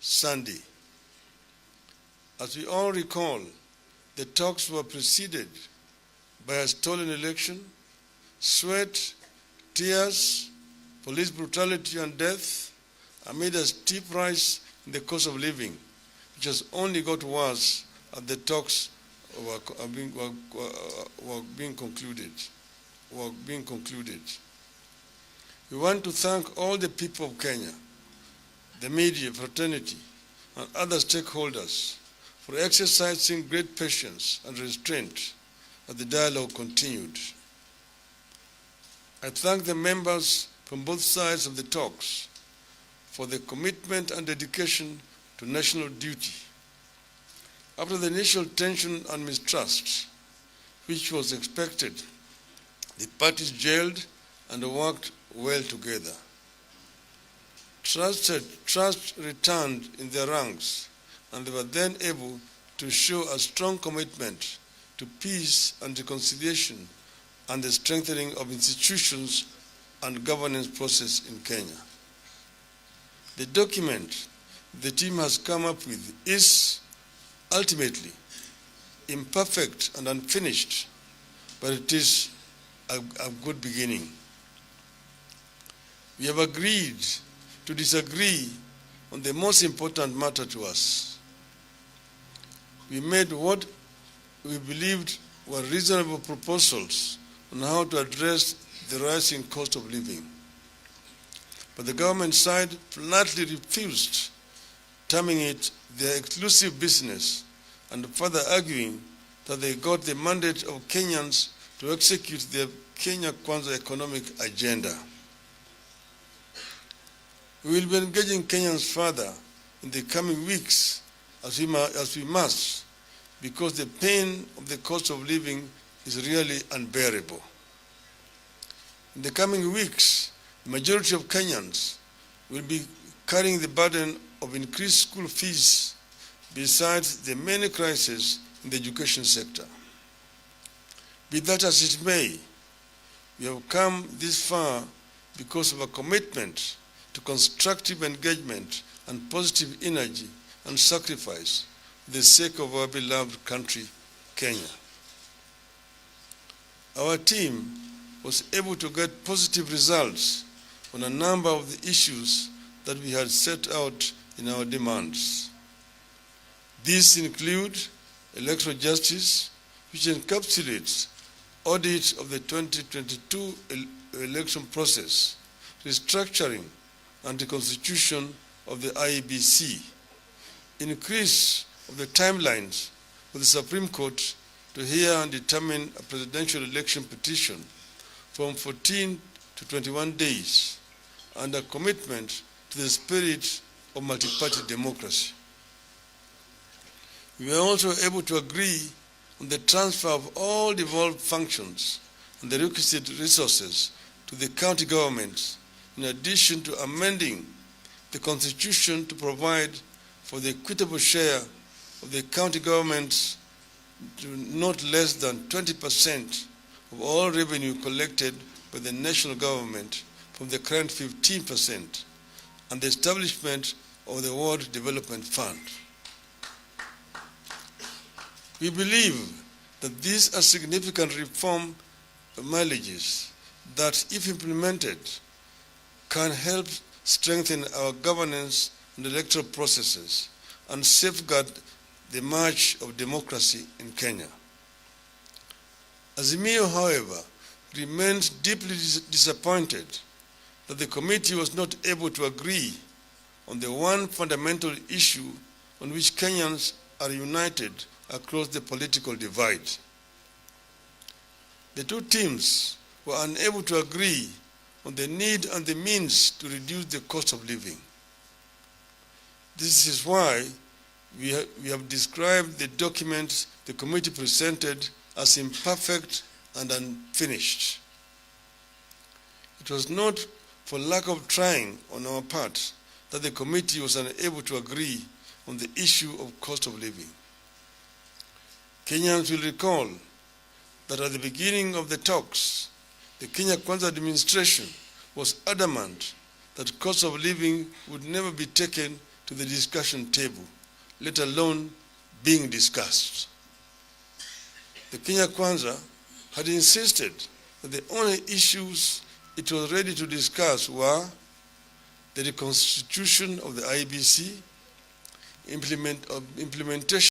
Sunday. As we all recall, the talks were preceded by a stolen election, sweat, tears, police brutality and death, amid a steep rise in the cost of living, which has only got worse as the talks were being concluded. We want to thank all the people of Kenya, the media, fraternity, and other stakeholders for exercising great patience and restraint as the dialogue continued. I thank the members from both sides of the talks for their commitment and dedication to national duty. After the initial tension and mistrust, which was expected, the parties gelled and worked well together. Trust returned in their ranks, and they were then able to show a strong commitment to peace and reconciliation and the strengthening of institutions and governance process in Kenya. The document the team has come up with is ultimately imperfect and unfinished, but it is a good beginning. We have agreed to disagree on the most important matter to us. We made what we believed were reasonable proposals on how to address the rising cost of living. But the government side flatly refused, terming it their exclusive business and further arguing that they got the mandate of Kenyans to execute their Kenya Kwanza economic agenda. We will be engaging Kenyans further in the coming weeks as we must, because the pain of the cost of living is really unbearable. In the coming weeks, the majority of Kenyans will be carrying the burden of increased school fees besides the many crises in the education sector. Be that as it may, we have come this far because of a commitment to constructive engagement and positive energy and sacrifice for the sake of our beloved country, Kenya. Our team was able to get positive results on a number of the issues that we had set out in our demands. These include electoral justice, which encapsulates audit of the 2022 election process, restructuring and the constitution of the IEBC, increase of the timelines for the Supreme Court to hear and determine a presidential election petition from 14 to 21 days, and a commitment to the spirit of multi-party democracy. We were also able to agree on the transfer of all devolved functions and the requisite resources to the county governments, in addition to amending the constitution to provide for the equitable share of the county governments to not less than 20% of all revenue collected by the national government from the current 15%, and the establishment of the World Development Fund. We believe that these are significant reform mileages that, if implemented, can help strengthen our governance and electoral processes and safeguard the march of democracy in Kenya. Azimio, however, remains deeply disappointed that the committee was not able to agree on the one fundamental issue on which Kenyans are united across the political divide. The two teams were unable to agree on the need and the means to reduce the cost of living. This is why we have described the document the committee presented as imperfect and unfinished. It was not for lack of trying on our part that the committee was unable to agree on the issue of cost of living. Kenyans will recall that at the beginning of the talks, the Kenya Kwanza administration was adamant that cost of living would never be taken to the discussion table, let alone being discussed. The Kenya Kwanza had insisted that the only issues it was ready to discuss were the reconstitution of the IBC, implementation